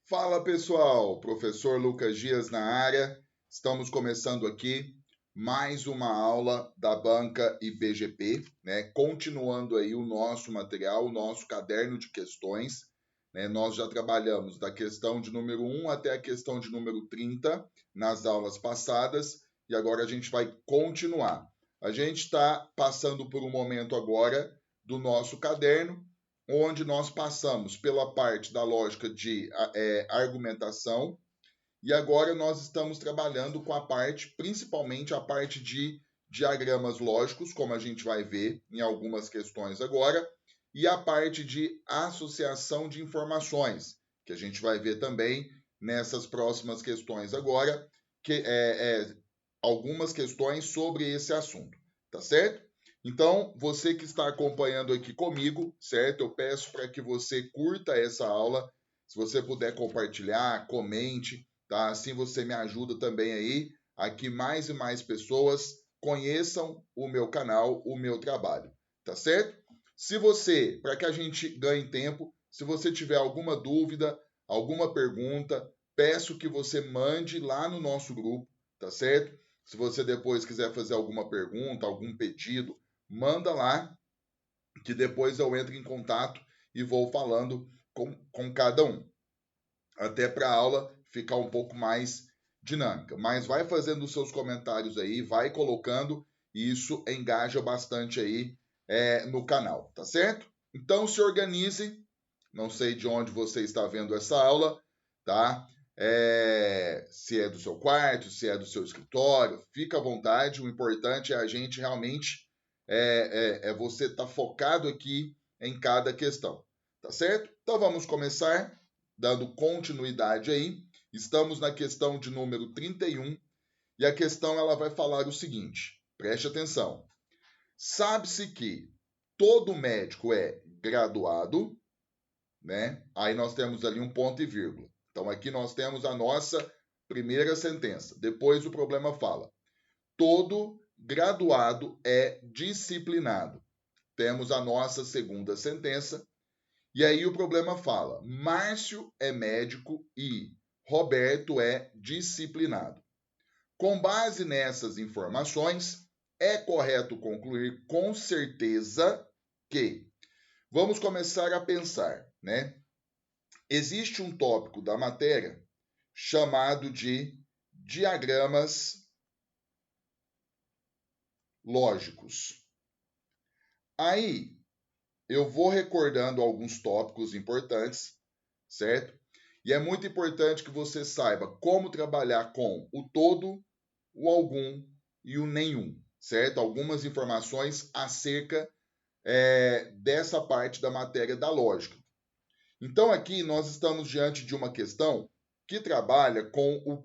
Fala pessoal, professor Lucas Dias na área. Estamos começando aqui mais uma aula da banca IBGP, né? Continuando aí o nosso material, o nosso caderno de questões, né? Nós já trabalhamos da questão de número 1 até a questão de número 30 nas aulas passadas e agora a gente vai continuar. A gente está passando por um momento agora do nosso caderno onde nós passamos pela parte da lógica de argumentação e agora nós estamos trabalhando com a parte, principalmente a parte de diagramas lógicos, como a gente vai ver em algumas questões agora, e a parte de associação de informações, que a gente vai ver também nessas próximas questões agora, que algumas questões sobre esse assunto, tá certo? Então, você que está acompanhando aqui comigo, certo? Eu peço para que você curta essa aula. Se você puder compartilhar, comente, tá? Assim você me ajuda também aí a que mais e mais pessoas conheçam o meu canal, o meu trabalho, tá certo? Se você, para que a gente ganhe tempo, se você tiver alguma dúvida, alguma pergunta, peço que você mande lá no nosso grupo, tá certo? Se você depois quiser fazer alguma pergunta, algum pedido, manda lá, que depois eu entro em contato e vou falando com cada um, até para a aula ficar um pouco mais dinâmica. Mas vai fazendo os seus comentários aí, vai colocando, e isso engaja bastante aí no canal, tá certo? Então se organize, não sei de onde você está vendo essa aula, tá? Se é do seu quarto, se é do seu escritório, fica à vontade, o importante é a gente realmente você estar focado aqui em cada questão, tá certo? Então vamos começar, dando continuidade aí. Estamos na questão de número 31 e a questão ela vai falar o seguinte, preste atenção. Sabe-se que todo médico é graduado, né? Aí nós temos ali um ponto e vírgula. Então aqui nós temos a nossa primeira sentença. Depois o problema fala: todo graduado é disciplinado. Temos a nossa segunda sentença. E aí o problema fala: Márcio é médico e Roberto é disciplinado. Com base nessas informações, é correto concluir com certeza que vamos começar a pensar, né? Existe um tópico da matéria chamado de diagramas lógicos. Aí eu vou recordando alguns tópicos importantes, certo? E é muito importante que você saiba como trabalhar com o todo, o algum e o nenhum, certo? Algumas informações acerca dessa parte da matéria da lógica. Então, aqui nós estamos diante de uma questão que trabalha com o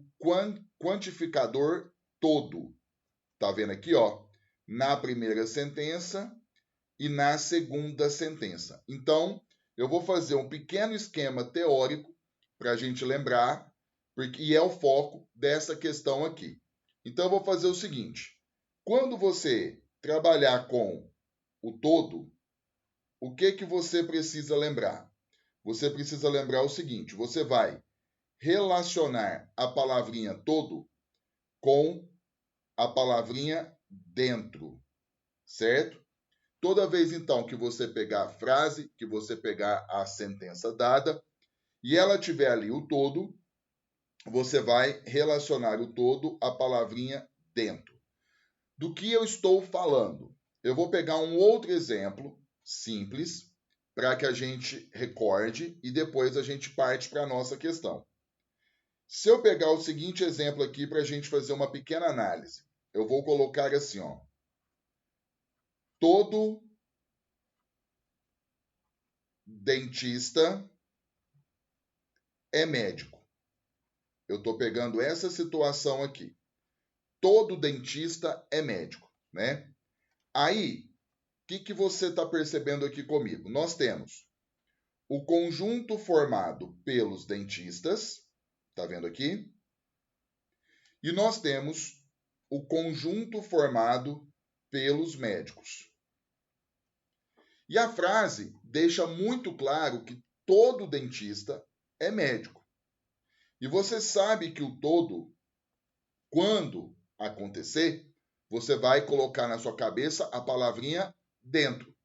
quantificador todo. Tá vendo aqui, ó? Na primeira sentença e na segunda sentença. Então, eu vou fazer um pequeno esquema teórico para a gente lembrar, e é o foco dessa questão aqui. Então, eu vou fazer o seguinte: quando você trabalhar com o todo, o que você precisa lembrar? Você precisa lembrar o seguinte: você vai relacionar a palavrinha todo com a palavrinha dentro, certo? Toda vez então que você pegar a frase, que você pegar a sentença dada e ela tiver ali o todo, você vai relacionar o todo à palavrinha dentro. Do que eu estou falando? Eu vou pegar um outro exemplo simples para que a gente recorde e depois a gente parte para a nossa questão. Se eu pegar o seguinte exemplo aqui para a gente fazer uma pequena análise, eu vou colocar assim, ó. Todo dentista é médico. Eu estou pegando essa situação aqui. Todo dentista é médico, né? Aí, o que você está percebendo aqui comigo? Nós temos o conjunto formado pelos dentistas, tá vendo aqui? E nós temos o conjunto formado pelos médicos. E a frase deixa muito claro que todo dentista é médico. E você sabe que o todo, quando acontecer, você vai colocar na sua cabeça a palavrinha dentro.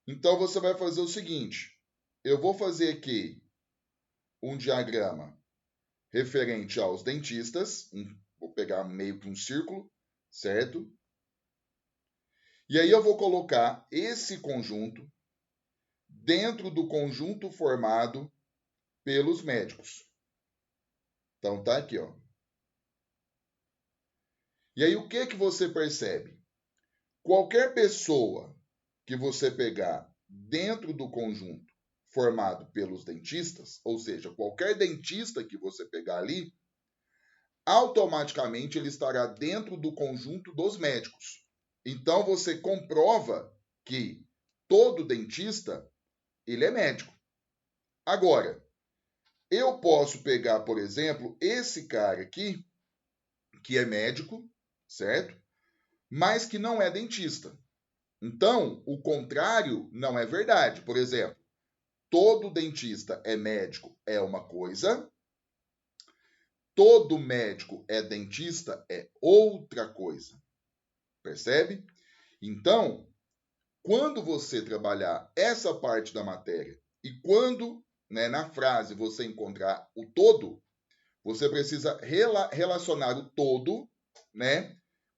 Então você vai fazer o seguinte: eu vou fazer aqui um diagrama referente aos dentistas, vou pegar meio que um círculo, certo? E aí eu vou colocar esse conjunto dentro do conjunto formado pelos médicos. Então tá aqui, ó. E aí o que que você percebe? Qualquer pessoa que você pegar dentro do conjunto formado pelos dentistas, ou seja, qualquer dentista que você pegar ali, automaticamente ele estará dentro do conjunto dos médicos. Então você comprova que todo dentista, ele é médico. Agora, eu posso pegar, por exemplo, esse cara aqui, que é médico, certo? Mas que não é dentista. Então, o contrário não é verdade. Por exemplo, todo dentista é médico é uma coisa, todo médico é dentista é outra coisa. Percebe? Então, quando você trabalhar essa parte da matéria e quando, na frase você encontrar o todo, você precisa relacionar o todo,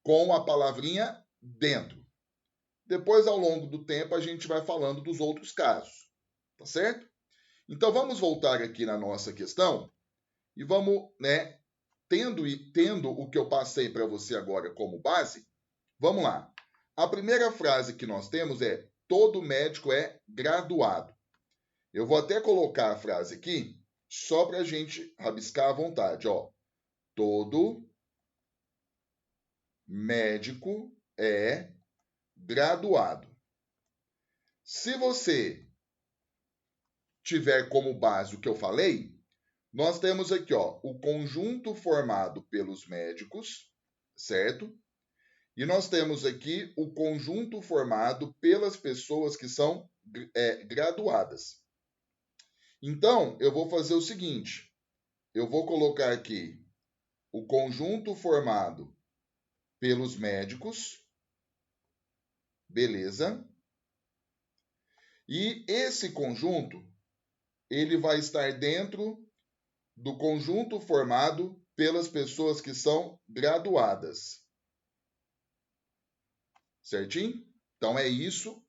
com a palavrinha dentro. Depois, ao longo do tempo, a gente vai falando dos outros casos, tá certo? Então, vamos voltar aqui na nossa questão e vamos, tendo o que eu passei para você agora como base, vamos lá. A primeira frase que nós temos é: todo médico é graduado. Eu vou até colocar a frase aqui, só para a gente rabiscar à vontade, ó. Todo médico é graduado. Se você tiver como base o que eu falei, nós temos aqui, ó, o conjunto formado pelos médicos, certo? E nós temos aqui o conjunto formado pelas pessoas que são graduadas. Então, eu vou fazer o seguinte: eu vou colocar aqui o conjunto formado pelos médicos, beleza? E esse conjunto, ele vai estar dentro do conjunto formado pelas pessoas que são graduadas. Certinho? Então é isso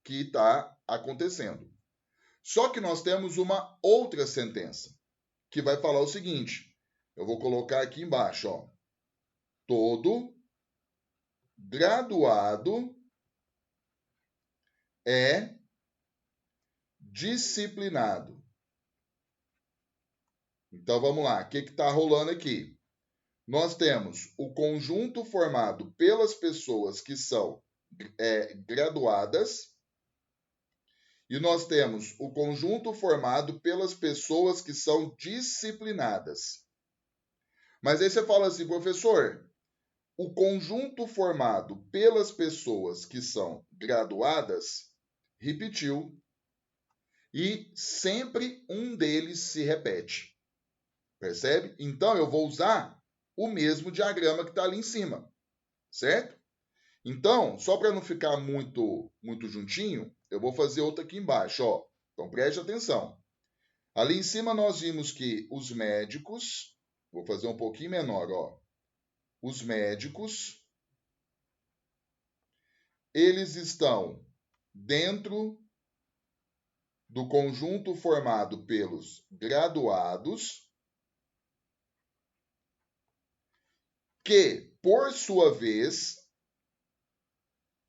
que está acontecendo. Só que nós temos uma outra sentença que vai falar o seguinte. Eu vou colocar aqui embaixo, ó. Todo graduado é disciplinado. Então vamos lá, o que está rolando aqui? Nós temos o conjunto formado pelas pessoas que são graduadas e nós temos o conjunto formado pelas pessoas que são disciplinadas. Mas aí você fala assim, professor, o conjunto formado pelas pessoas que são graduadas repetiu e sempre um deles se repete. Percebe? Então eu vou usar o mesmo diagrama que está ali em cima, certo? Então, só para não ficar muito juntinho, eu vou fazer outra aqui embaixo, ó. Então preste atenção. Ali em cima nós vimos que os médicos, vou fazer um pouquinho menor, ó. Os médicos, eles estão dentro do conjunto formado pelos graduados, que, por sua vez,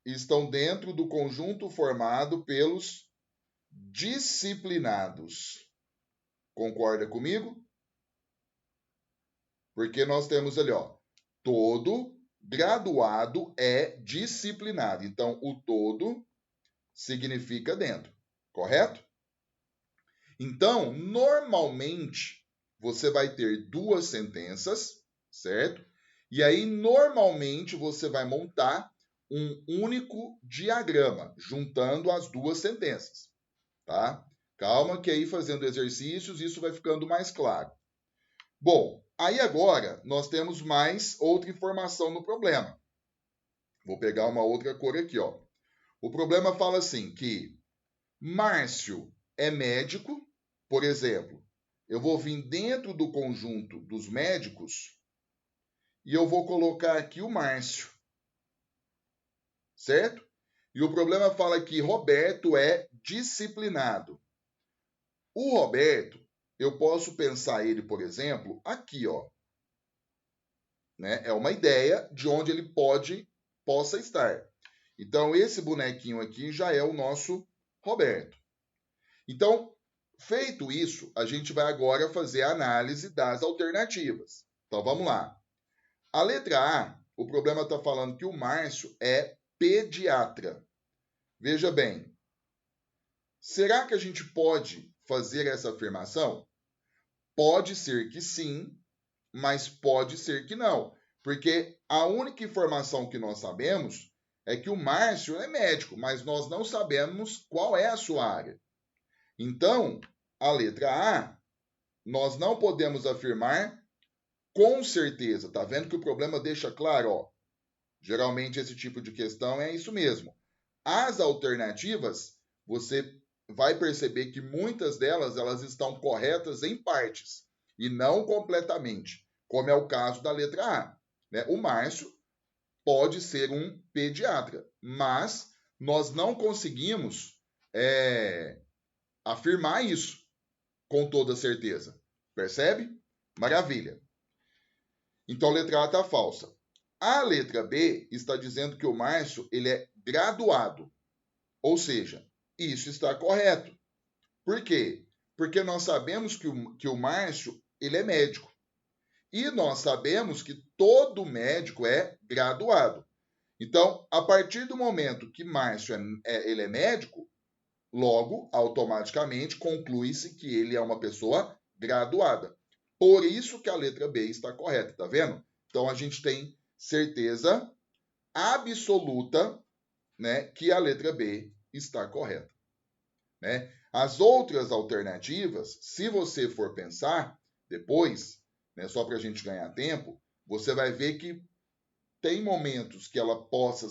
estão dentro do conjunto formado pelos disciplinados. Concorda comigo? Porque nós temos ali, ó, todo graduado é disciplinado. Então, o todo significa dentro, correto? Então, normalmente, você vai ter duas sentenças, certo? E aí, normalmente, você vai montar um único diagrama, juntando as duas sentenças, tá? Calma que aí, fazendo exercícios, isso vai ficando mais claro. Bom, aí agora nós temos mais outra informação no problema. Vou pegar uma outra cor aqui, ó. O problema fala assim que Márcio é médico, por exemplo. Eu vou vir dentro do conjunto dos médicos e eu vou colocar aqui o Márcio, certo? E o problema fala que Roberto é disciplinado. O Roberto, eu posso pensar ele, por exemplo, aqui, ó. Né? É uma ideia de onde ele possa estar. Então, esse bonequinho aqui já é o nosso Roberto. Então, feito isso, a gente vai agora fazer a análise das alternativas. Então, vamos lá. A letra A, o problema está falando que o Márcio é pediatra. Veja bem, será que a gente pode fazer essa afirmação? Pode ser que sim, mas pode ser que não. Porque a única informação que nós sabemos é que o Márcio é médico, mas nós não sabemos qual é a sua área. Então, a letra A, nós não podemos afirmar com certeza. Tá vendo que o problema deixa claro, ó. Geralmente esse tipo de questão é isso mesmo. As alternativas, você vai perceber que muitas delas elas estão corretas em partes e não completamente, como é o caso da letra A. Né? O Márcio pode ser um pediatra, mas nós não conseguimos afirmar isso com toda certeza. Percebe? Maravilha. Então a letra A está falsa. A letra B está dizendo que o Márcio ele é graduado, ou seja, isso está correto. Por quê? Porque nós sabemos que o Márcio ele é médico. E nós sabemos que todo médico é graduado. Então, a partir do momento que Márcio ele é médico, logo, automaticamente, conclui-se que ele é uma pessoa graduada. Por isso que a letra B está correta, tá vendo? Então, a gente tem certeza absoluta, né, que a letra B está correta. Né? As outras alternativas, se você for pensar depois, né, só para a gente ganhar tempo, você vai ver que tem momentos que ela pode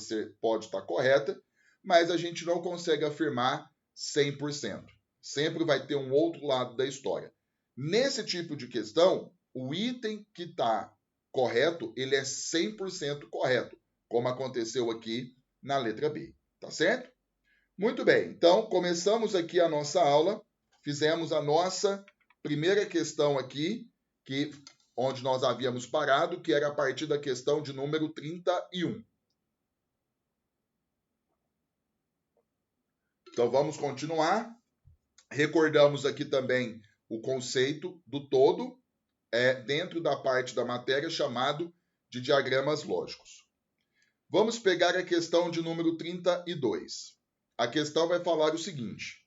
estar correta, mas a gente não consegue afirmar 100%. Sempre vai ter um outro lado da história. Nesse tipo de questão, o item que está correto, ele é 100% correto, como aconteceu aqui na letra B, tá certo? Muito bem, então começamos aqui a nossa aula, fizemos a nossa primeira questão aqui, onde nós havíamos parado, que era a partir da questão de número 31. Então vamos continuar. Recordamos aqui também o conceito do todo dentro da parte da matéria chamado de diagramas lógicos. Vamos pegar a questão de número 32. A questão vai falar o seguinte: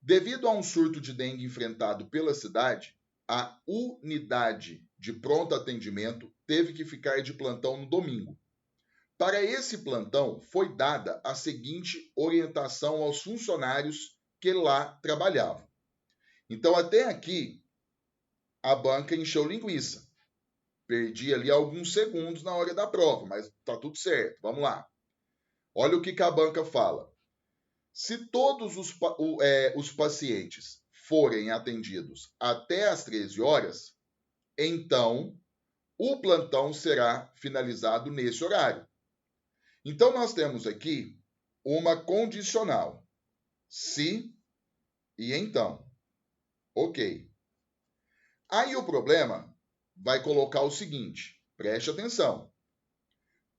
devido a um surto de dengue enfrentado pela cidade, a unidade de pronto atendimento teve que ficar de plantão no domingo. Para esse plantão, foi dada a seguinte orientação aos funcionários que lá trabalhavam. Então, até aqui, a banca encheu linguiça. Perdi ali alguns segundos na hora da prova, mas está tudo certo. Vamos lá. Olha o que a banca fala. Se todos os pacientes forem atendidos até às 13 horas, então o plantão será finalizado nesse horário. Então, nós temos aqui uma condicional. Se e então. Ok. Aí o problema vai colocar o seguinte, preste atenção.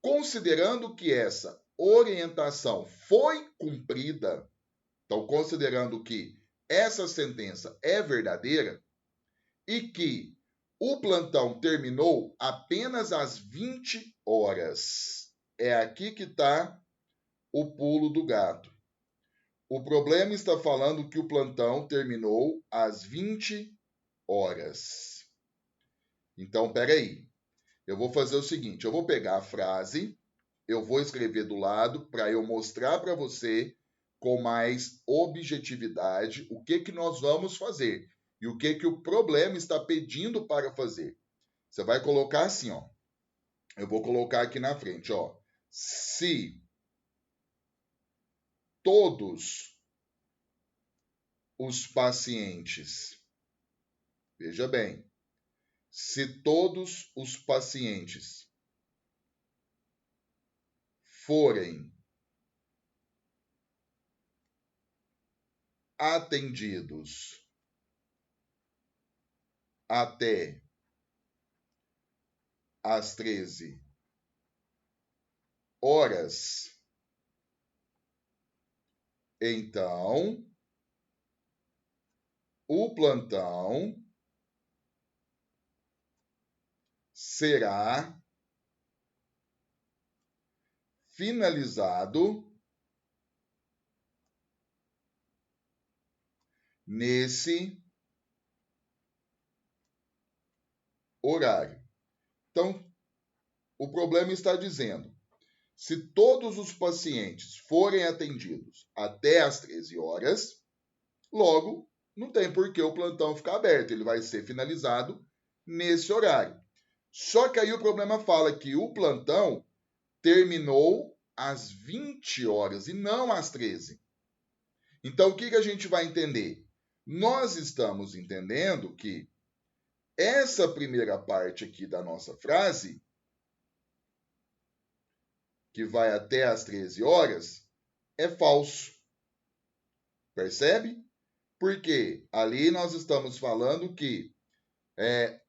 Considerando que essa orientação foi cumprida, então considerando que essa sentença é verdadeira e que o plantão terminou apenas às 20 horas. É aqui que está o pulo do gato. O problema está falando que o plantão terminou às 20 horas. Então, peraí. Eu vou fazer o seguinte, eu vou pegar a frase, eu vou escrever do lado para eu mostrar para você com mais objetividade o que nós vamos fazer. e o que o problema está pedindo para fazer. Você vai colocar assim, ó. Eu vou colocar aqui na frente, ó. Se todos os pacientes, veja bem, se todos os pacientes forem atendidos até às 13 horas, então o plantão será finalizado nesse horário. Então, o problema está dizendo, se todos os pacientes forem atendidos até às 13 horas, logo, não tem por que o plantão ficar aberto, ele vai ser finalizado nesse horário. Só que aí o problema fala que o plantão terminou às 20 horas e não às 13. Então, o que a gente vai entender? Nós estamos entendendo que essa primeira parte aqui da nossa frase, que vai até às 13 horas, é falso. Percebe? Porque ali nós estamos falando que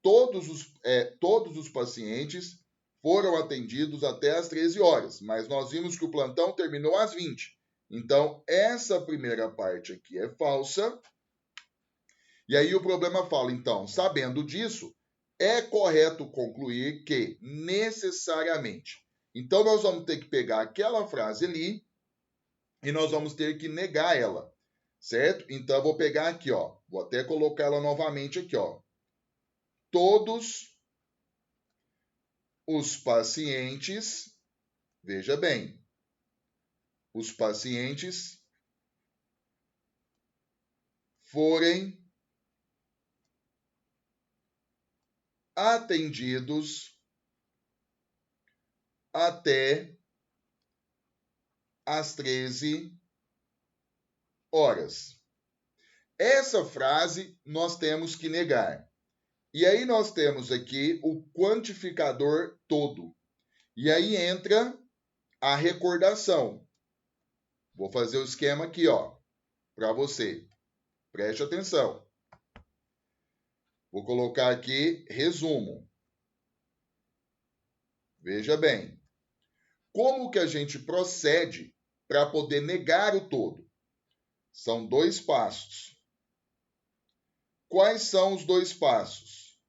todos os pacientes foram atendidos até às 13 horas, mas nós vimos que o plantão terminou às 20. Então, essa primeira parte aqui é falsa. E aí o problema fala, então, sabendo disso, é correto concluir que necessariamente. Então, nós vamos ter que pegar aquela frase ali e nós vamos ter que negar ela, certo? Então, eu vou pegar aqui, ó, vou até colocar ela novamente aqui, ó. Todos os pacientes, veja bem, os pacientes forem atendidos até às 13 horas. Essa frase nós temos que negar. E aí nós temos aqui o quantificador todo. E aí entra a recordação. Vou fazer o esquema aqui, ó, para você. Preste atenção. Vou colocar aqui resumo. Veja bem. Como que a gente procede para poder negar o todo? São 2 passos. Quais são os 2 passos?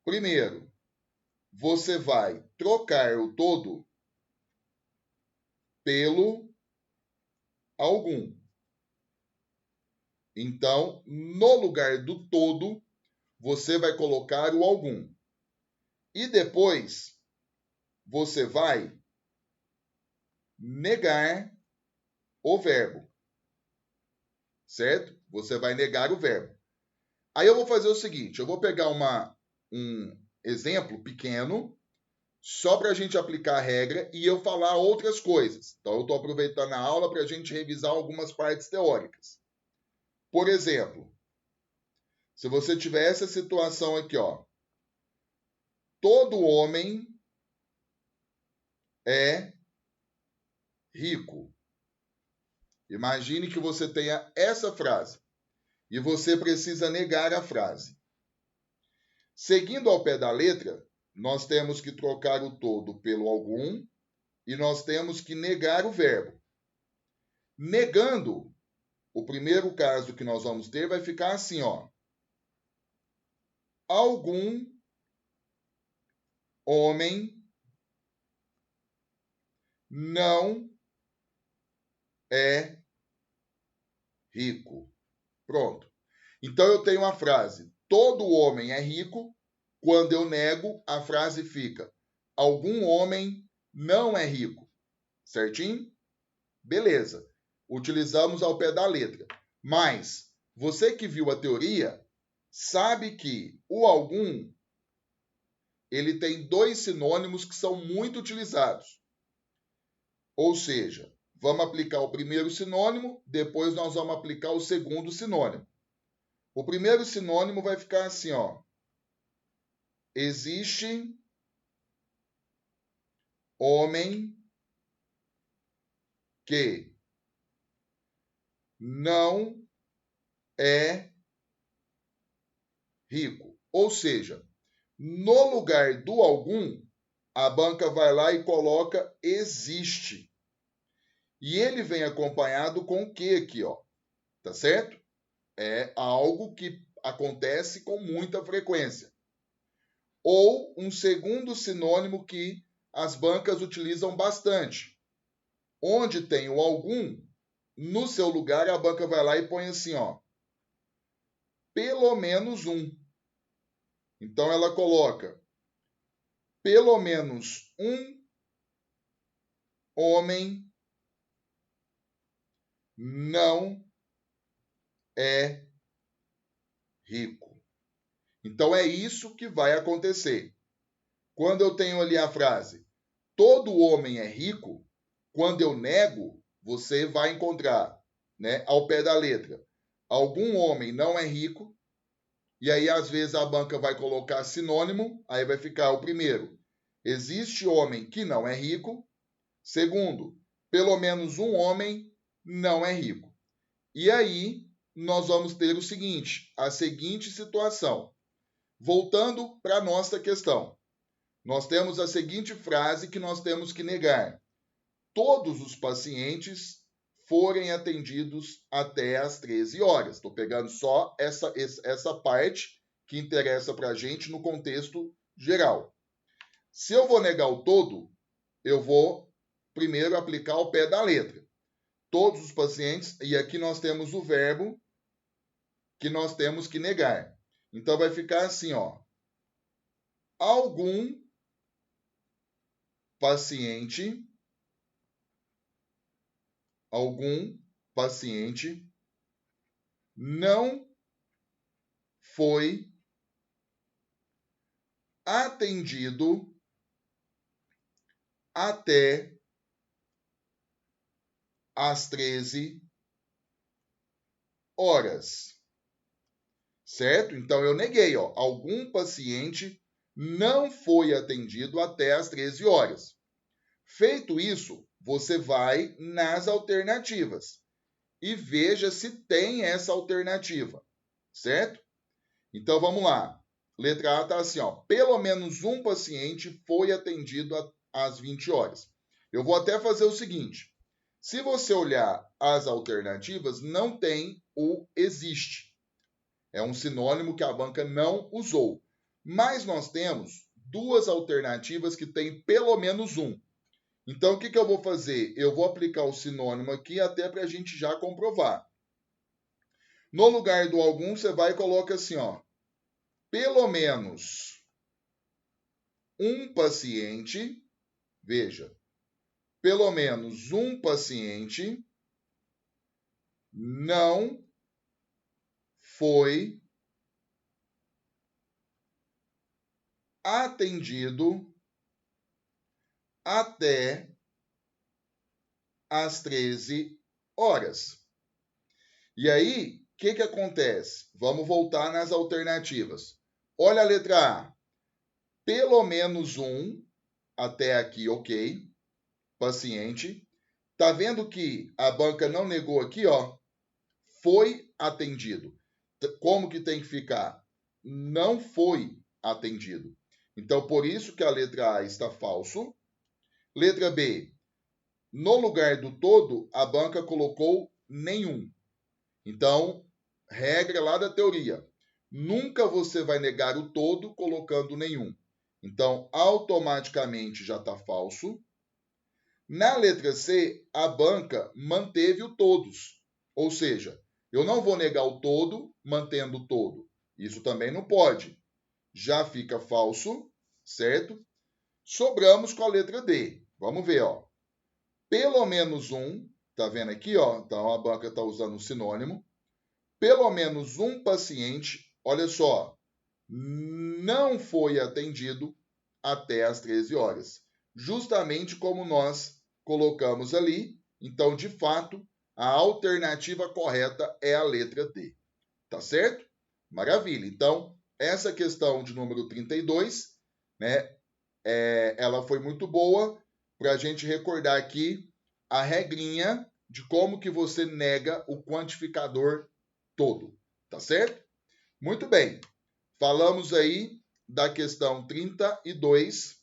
Primeiro, você vai trocar o todo pelo algum. Então, no lugar do todo, você vai colocar o algum. E depois, você vai negar o verbo. Certo? Você vai negar o verbo. Aí eu vou fazer o seguinte, eu vou pegar um exemplo pequeno, só para a gente aplicar a regra e eu falar outras coisas. Então, eu estou aproveitando a aula para a gente revisar algumas partes teóricas. Por exemplo, se você tiver essa situação aqui, ó, todo homem é rico. Imagine que você tenha essa frase e você precisa negar a frase. Seguindo ao pé da letra, nós temos que trocar o todo pelo algum e nós temos que negar o verbo. Negando, o primeiro caso que nós vamos ter vai ficar assim, ó. Algum homem não é rico. Pronto. Então eu tenho a frase: todo homem é rico. Quando eu nego, a frase fica: algum homem não é rico. Certinho? Beleza. Utilizamos ao pé da letra. Mas você que viu a teoria, sabe que o algum ele tem dois sinônimos que são muito utilizados. Ou seja, vamos aplicar o primeiro sinônimo, depois nós vamos aplicar o segundo sinônimo. O primeiro sinônimo vai ficar assim, ó. Existe homem que não é rico. Ou seja, no lugar do algum, a banca vai lá e coloca existe. E ele vem acompanhado com o que aqui, ó? Tá certo? É algo que acontece com muita frequência. Ou um segundo sinônimo que as bancas utilizam bastante. Onde tem o algum, no seu lugar a banca vai lá e põe assim, ó. Pelo menos um. Então ela coloca pelo menos um homem não é rico. Então é isso que vai acontecer. Quando eu tenho ali a frase todo homem é rico, quando eu nego, você vai encontrar, né, ao pé da letra, algum homem não é rico, e aí às vezes a banca vai colocar sinônimo, aí vai ficar o primeiro, existe homem que não é rico, segundo, pelo menos um homem não é rico. E aí nós vamos ter o seguinte, a seguinte situação. Voltando para a nossa questão. Nós temos a seguinte frase que nós temos que negar. Todos os pacientes forem atendidos até às 13 horas. Estou pegando só essa parte que interessa para a gente no contexto geral. Se eu vou negar o todo, eu vou primeiro aplicar o pé da letra. Todos os pacientes, e aqui nós temos o verbo que nós temos que negar. Então vai ficar assim, ó. Algum paciente não foi atendido até às 13 horas. Certo? Então eu neguei, ó. Algum paciente não foi atendido até às 13 horas. Feito isso, você vai nas alternativas e veja se tem essa alternativa, certo? Então vamos lá. Letra A está assim, ó. Pelo menos um paciente foi atendido às 20 horas. Eu vou até fazer o seguinte. Se você olhar as alternativas, não tem o existe. É um sinônimo que a banca não usou. Mas nós temos duas alternativas que tem pelo menos um. Então, o que eu vou fazer? Eu vou aplicar o sinônimo aqui até para a gente já comprovar. No lugar do algum, você vai e coloca assim, ó. Pelo menos um paciente, veja, pelo menos um paciente não foi atendido até às 13 horas. E aí, o que acontece? Vamos voltar nas alternativas. Olha a letra A. Pelo menos um, até aqui, ok. Paciente. Tá vendo que a banca não negou aqui, ó? Foi atendido. Como que tem que ficar? Não foi atendido. Então, por isso que a letra A está falso. Letra B. No lugar do todo, a banca colocou nenhum. Então, regra lá da teoria. Nunca você vai negar o todo colocando nenhum. Então, automaticamente já está falso. Na letra C, a banca manteve o todos. Ou seja, eu não vou negar o todo mantendo o todo. Isso também não pode. Já fica falso, certo? Sobramos com a letra D. Vamos ver, ó. Pelo menos um, tá vendo aqui, ó? Então a banca está usando um sinônimo. Pelo menos um paciente olha só, não foi atendido até às 13 horas. Justamente como nós colocamos ali. Então, de fato, a alternativa correta é a letra D. Tá certo? Maravilha. Então, essa questão de número 32, né, ela foi muito boa para a gente recordar aqui a regrinha de como que você nega o quantificador todo. Tá certo? Muito bem. Falamos aí da questão 32.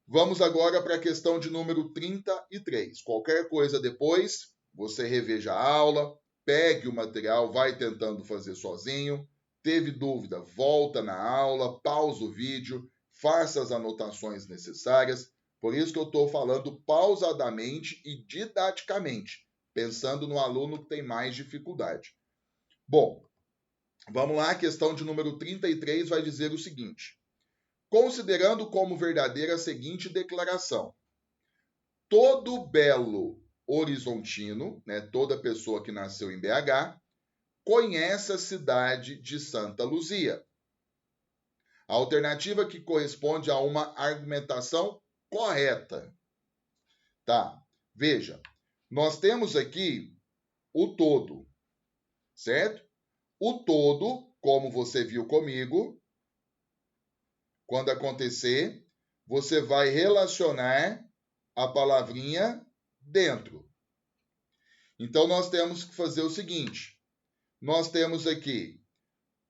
Vamos agora para a questão de número 33. Qualquer coisa depois, você reveja a aula, pegue o material, vai tentando fazer sozinho. Teve dúvida, volta na aula, pausa o vídeo, faça as anotações necessárias. Por isso que eu estou falando pausadamente e didaticamente, pensando no aluno que tem mais dificuldade. Bom, vamos lá, a questão de número 33 vai dizer o seguinte: considerando como verdadeira a seguinte declaração: todo belo horizontino, né, toda pessoa que nasceu em BH, conhece a cidade de Santa Luzia. A alternativa que corresponde a uma argumentação correta. Tá, veja, nós temos aqui o todo, certo? O todo, como você viu comigo, quando acontecer, você vai relacionar a palavrinha dentro. Então, nós temos que fazer o seguinte. Nós temos aqui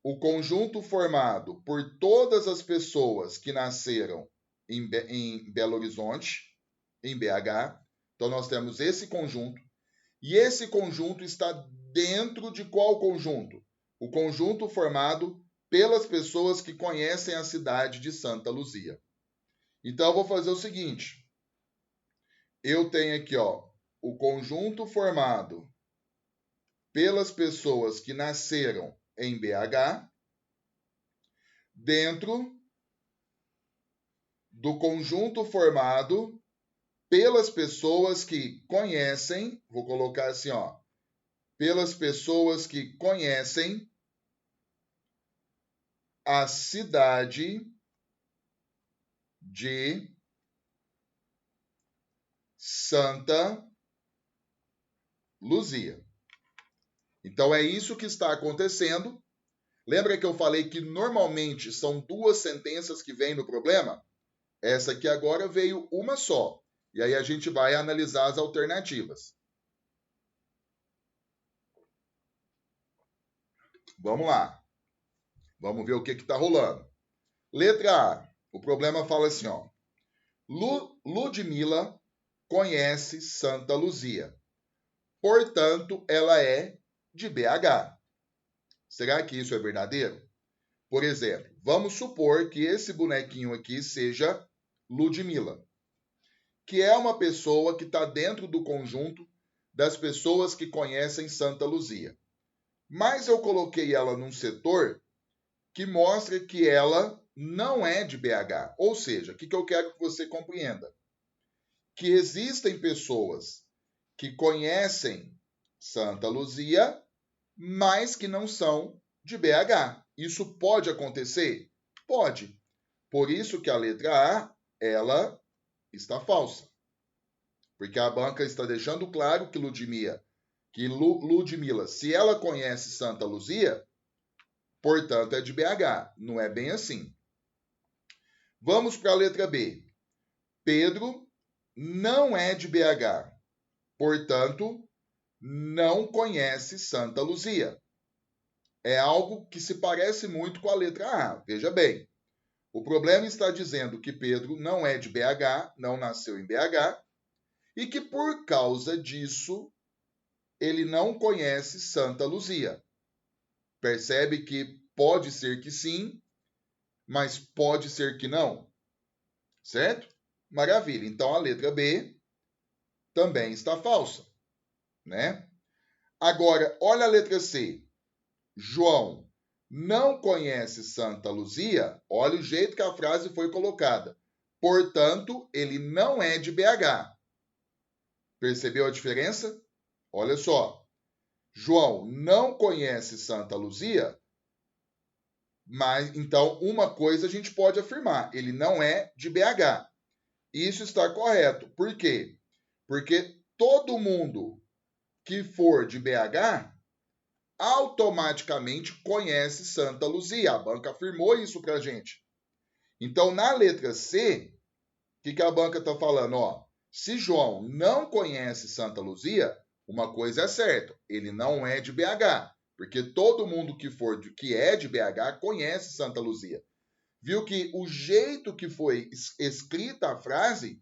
o conjunto formado por todas as pessoas que nasceram em Belo Horizonte, em BH. Então, nós temos esse conjunto. E esse conjunto está dentro de qual conjunto? O conjunto formado pelas pessoas que conhecem a cidade de Santa Luzia. Então, eu vou fazer o seguinte. Eu tenho aqui, ó, o conjunto formado pelas pessoas que nasceram em BH, dentro do conjunto formado pelas pessoas que conhecem, vou colocar assim, ó, pelas pessoas que conhecem a cidade de Santa Luzia. Então é isso que está acontecendo. Lembra que eu falei que normalmente são duas sentenças que vêm no problema? Essa aqui agora veio uma só. E aí a gente vai analisar as alternativas. Vamos lá. Vamos ver o que está rolando. Letra A. O problema fala assim, ó. Ludmila conhece Santa Luzia. Portanto, ela é de BH. Será que isso é verdadeiro? Por exemplo, vamos supor que esse bonequinho aqui seja Ludmila, que é uma pessoa que está dentro do conjunto das pessoas que conhecem Santa Luzia. Mas eu coloquei ela num setor que mostra que ela não é de BH. Ou seja, o que eu quero que você compreenda? Que existem pessoas que conhecem Santa Luzia, mas que não são de BH. Isso pode acontecer? Pode. Por isso que a letra A, ela está falsa. Porque a banca está deixando claro que Ludmila, se ela conhece Santa Luzia, portanto é de BH. Não é bem assim. Vamos para a letra B. Pedro não é de BH. Portanto, não conhece Santa Luzia. É algo que se parece muito com a letra A. Veja bem, o problema está dizendo que Pedro não é de BH, não nasceu em BH, e que por causa disso ele não conhece Santa Luzia. Percebe que pode ser que sim, mas pode ser que não. Certo? Maravilha. Então a letra B também está falsa, né? Agora, olha a letra C. João não conhece Santa Luzia, olha o jeito que a frase foi colocada. Portanto, ele não é de BH. Percebeu a diferença? Olha só. João não conhece Santa Luzia, Mas, então, uma coisa a gente pode afirmar, ele não é de BH. Isso está correto. Por quê? Porque todo mundo que for de BH automaticamente conhece Santa Luzia. A banca afirmou isso para a gente. Então, na letra C, o que a banca está falando? Ó, se João não conhece Santa Luzia, uma coisa é certa, ele não é de BH, porque todo mundo que é de BH conhece Santa Luzia. Viu que o jeito que foi escrita a frase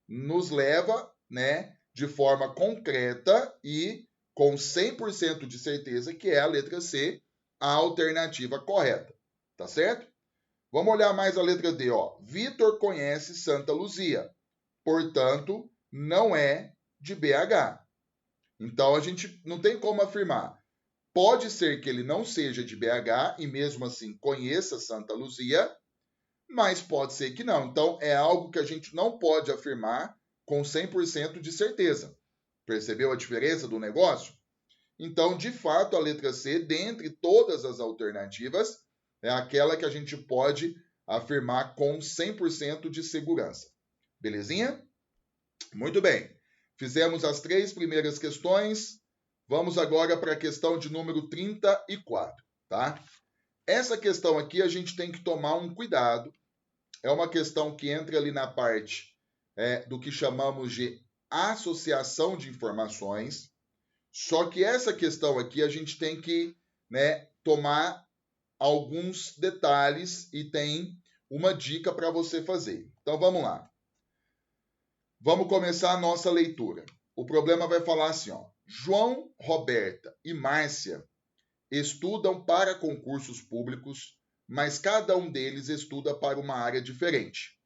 nos leva, né, de forma concreta e com 100% de certeza que é a letra C, a alternativa correta. Tá certo? Vamos olhar mais a letra D, ó. Vitor conhece Santa Luzia, portanto, não é de BH. Então a gente não tem como afirmar. Pode ser que ele não seja de BH e mesmo assim conheça Santa Luzia, mas pode ser que não. Então é algo que a gente não pode afirmar com 100% de certeza. Percebeu a diferença do negócio? Então, de fato, a letra C, dentre todas as alternativas, é aquela que a gente pode afirmar com 100% de segurança. Belezinha? Muito bem. Fizemos as 3 primeiras questões. Vamos agora para a questão de número 34, tá? Essa questão aqui a gente tem que tomar um cuidado. É uma questão que entra ali na parte do que chamamos de associação de informações. Só que essa questão aqui a gente tem que, né, tomar alguns detalhes e tem uma dica para você fazer. Então vamos lá. Vamos começar a nossa leitura. O problema vai falar assim, ó. João, Roberta e Márcia estudam para concursos públicos, mas cada um deles estuda para uma área diferente.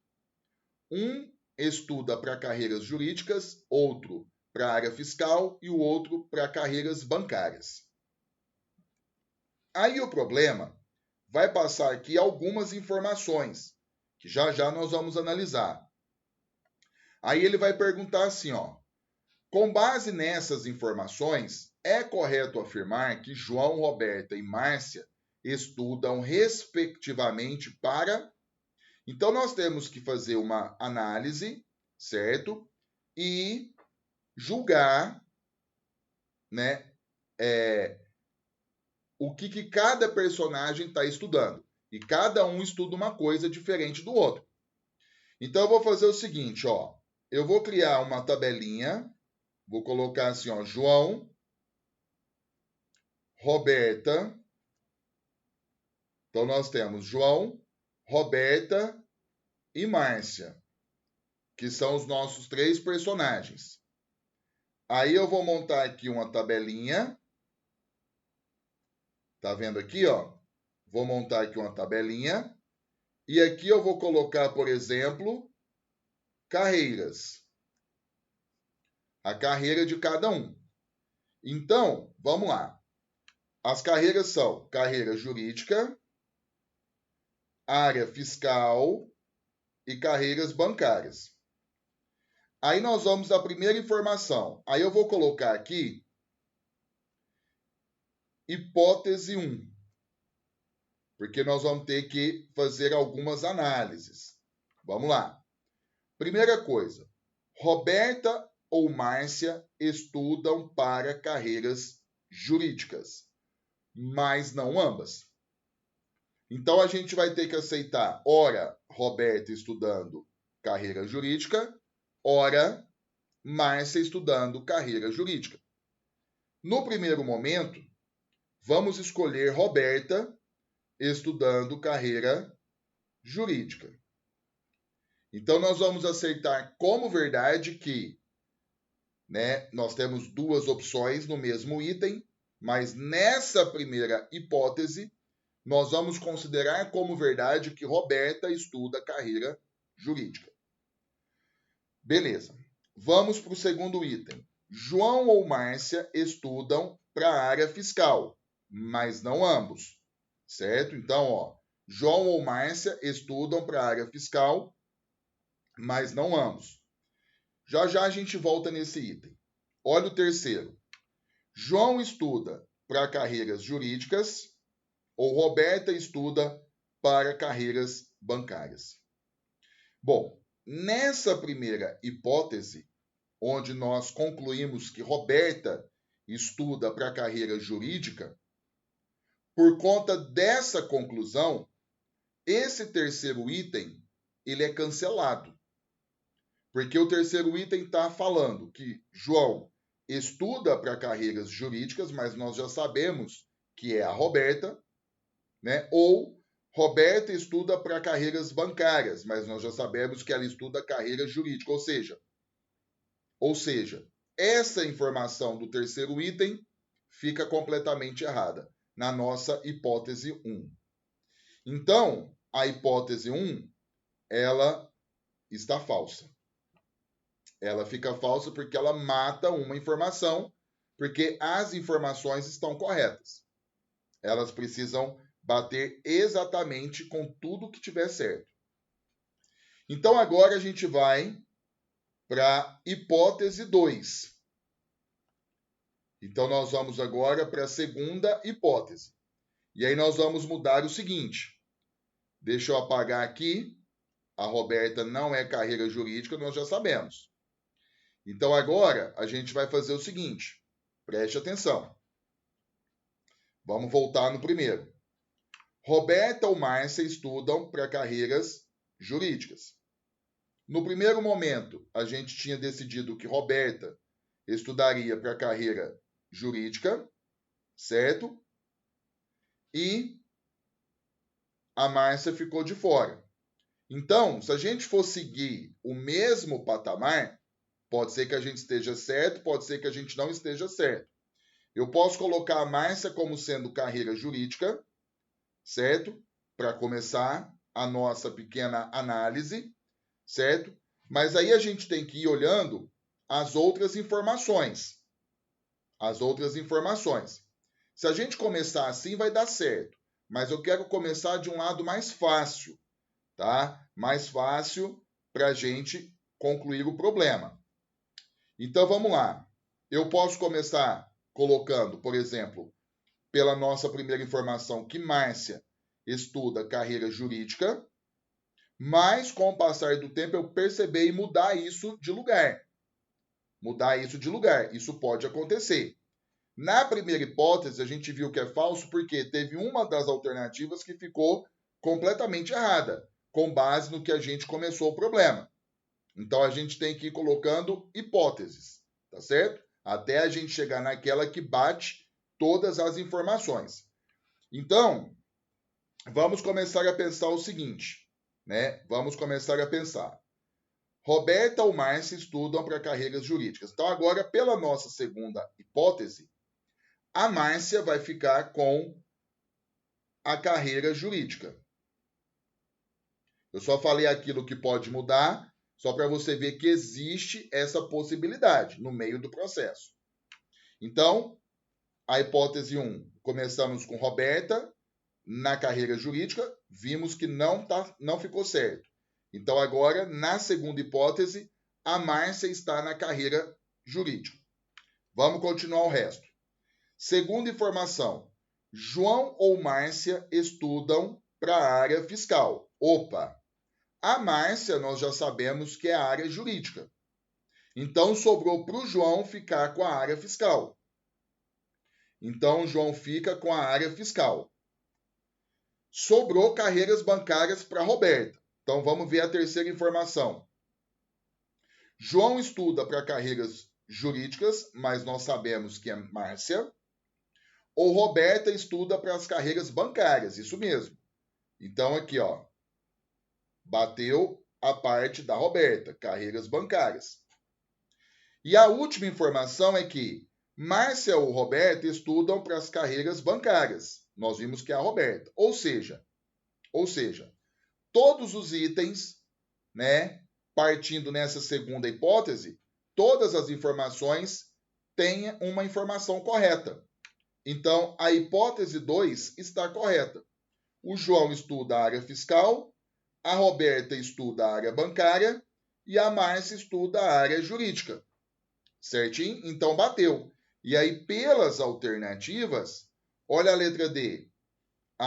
Um estuda para carreiras jurídicas, outro para a área fiscal e o outro para carreiras bancárias. Aí o problema vai passar aqui algumas informações, que já já nós vamos analisar. Aí ele vai perguntar assim, ó, com base nessas informações, é correto afirmar que João, Roberta e Márcia estudam respectivamente para... Então nós temos que fazer uma análise, certo? E julgar, né, o que cada personagem está estudando. E cada um estuda uma coisa diferente do outro. Então eu vou fazer o seguinte, ó. Eu vou criar uma tabelinha, vou colocar assim, ó, João, Roberta. Então nós temos João, Roberta e Márcia, que são os nossos 3 personagens. Aí eu vou montar aqui uma tabelinha. Tá vendo aqui, ó? Vou montar aqui uma tabelinha. E aqui eu vou colocar, por exemplo, carreiras. A carreira de cada um. Então, vamos lá. As carreiras são carreira jurídica, área fiscal e carreiras bancárias. Aí nós vamos à primeira informação. Aí eu vou colocar aqui hipótese 1, porque nós vamos ter que fazer algumas análises. Vamos lá. Primeira coisa, Roberta ou Márcia estudam para carreiras jurídicas, mas não ambas. Então a gente vai ter que aceitar, ora, Roberta estudando carreira jurídica, ora, Márcia estudando carreira jurídica. No primeiro momento, vamos escolher Roberta estudando carreira jurídica. Então nós vamos aceitar como verdade que, né, nós temos 2 opções no mesmo item, mas nessa primeira hipótese, nós vamos considerar como verdade que Roberta estuda carreira jurídica. Beleza. Vamos para o segundo item. João ou Márcia estudam para a área fiscal, mas não ambos, certo? Então, ó, João ou Márcia estudam para a área fiscal, mas não ambos. Já já a gente volta nesse item. Olha o terceiro. João estuda para carreiras jurídicas, ou Roberta estuda para carreiras bancárias. Bom, nessa primeira hipótese, onde nós concluímos que Roberta estuda para a carreira jurídica, por conta dessa conclusão, esse terceiro item ele é cancelado. Porque o terceiro item está falando que João estuda para carreiras jurídicas, mas nós já sabemos que é a Roberta, né? Ou Roberta estuda para carreiras bancárias, mas nós já sabemos que ela estuda carreira jurídica. Ou seja, essa informação do terceiro item fica completamente errada na nossa hipótese 1. Então, a hipótese 1, ela está falsa. Ela fica falsa porque ela mata uma informação, porque as informações estão corretas. Elas precisam bater exatamente com tudo que tiver certo. Então, agora a gente vai para a hipótese 2. Então, nós vamos agora para a segunda hipótese. E aí nós vamos mudar o seguinte. Deixa eu apagar aqui. A Roberta não é carreira jurídica, nós já sabemos. Então, agora, a gente vai fazer o seguinte. Preste atenção. Vamos voltar no primeiro. Roberta ou Márcia estudam para carreiras jurídicas. No primeiro momento, a gente tinha decidido que Roberta estudaria para a carreira jurídica, certo? E a Márcia ficou de fora. Então, se a gente for seguir o mesmo patamar, pode ser que a gente esteja certo, pode ser que a gente não esteja certo. Eu posso colocar a Márcia como sendo carreira jurídica, certo? Para começar a nossa pequena análise, certo? Mas aí a gente tem que ir olhando as outras informações. As outras informações. Se a gente começar assim, vai dar certo. Mas eu quero começar de um lado mais fácil, tá? Mais fácil para a gente concluir o problema. Então, vamos lá. Eu posso começar colocando, por exemplo, pela nossa primeira informação, que Márcia estuda carreira jurídica, mas com o passar do tempo eu percebi e mudar isso de lugar. Mudar isso de lugar. Isso pode acontecer. Na primeira hipótese, a gente viu que é falso porque teve uma das alternativas que ficou completamente errada, com base no que a gente começou o problema. Então, a gente tem que ir colocando hipóteses, tá certo? Até a gente chegar naquela que bate todas as informações. Então, vamos começar a pensar o seguinte, né? Vamos começar a pensar. Roberta ou Márcia estudam para carreiras jurídicas. Então, agora, pela nossa segunda hipótese, a Márcia vai ficar com a carreira jurídica. Eu só falei aquilo que pode mudar, só para você ver que existe essa possibilidade no meio do processo. Então, a hipótese 1, começamos com Roberta na carreira jurídica, vimos que não ficou certo. Então, agora, na segunda hipótese, a Márcia está na carreira jurídica. Vamos continuar o resto. Segunda informação, João ou Márcia estudam para a área fiscal. Opa! A Márcia, nós já sabemos que é a área jurídica. Então, sobrou para o João ficar com a área fiscal. Então, o João fica com a área fiscal. Sobrou carreiras bancárias para a Roberta. Então, vamos ver a terceira informação. João estuda para carreiras jurídicas, mas nós sabemos que é Márcia. Ou Roberta estuda para as carreiras bancárias, isso mesmo. Então, aqui, ó, bateu a parte da Roberta, carreiras bancárias. E a última informação é que Márcia ou Roberta estudam para as carreiras bancárias. Nós vimos que é a Roberta. Ou seja, todos os itens, né, partindo nessa segunda hipótese, todas as informações têm uma informação correta. Então, a hipótese 2 está correta. O João estuda a área fiscal, a Roberta estuda a área bancária e a Márcia estuda a área jurídica. Certinho? Então, bateu. E aí, pelas alternativas, olha a letra D.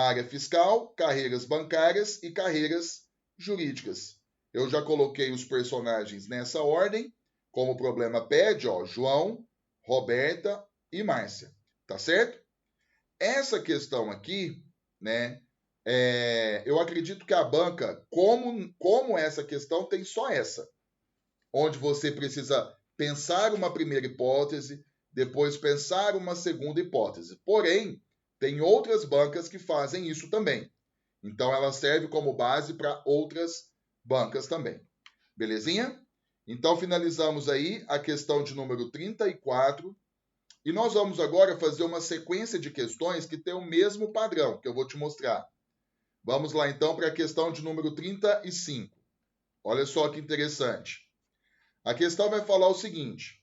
área fiscal, carreiras bancárias e carreiras jurídicas. Eu já coloquei os personagens nessa ordem, como o problema pede, ó, João, Roberta e Márcia, tá certo? Essa questão aqui, né, eu acredito que a banca, como essa questão, tem só essa, onde você precisa pensar uma primeira hipótese, depois pensar uma segunda hipótese. Porém, tem outras bancas que fazem isso também. Então, ela serve como base para outras bancas também. Belezinha? Então, finalizamos aí a questão de número 34. E nós vamos agora fazer uma sequência de questões que tem o mesmo padrão, que eu vou te mostrar. Vamos lá, então, para a questão de número 35. Olha só que interessante. A questão vai falar o seguinte.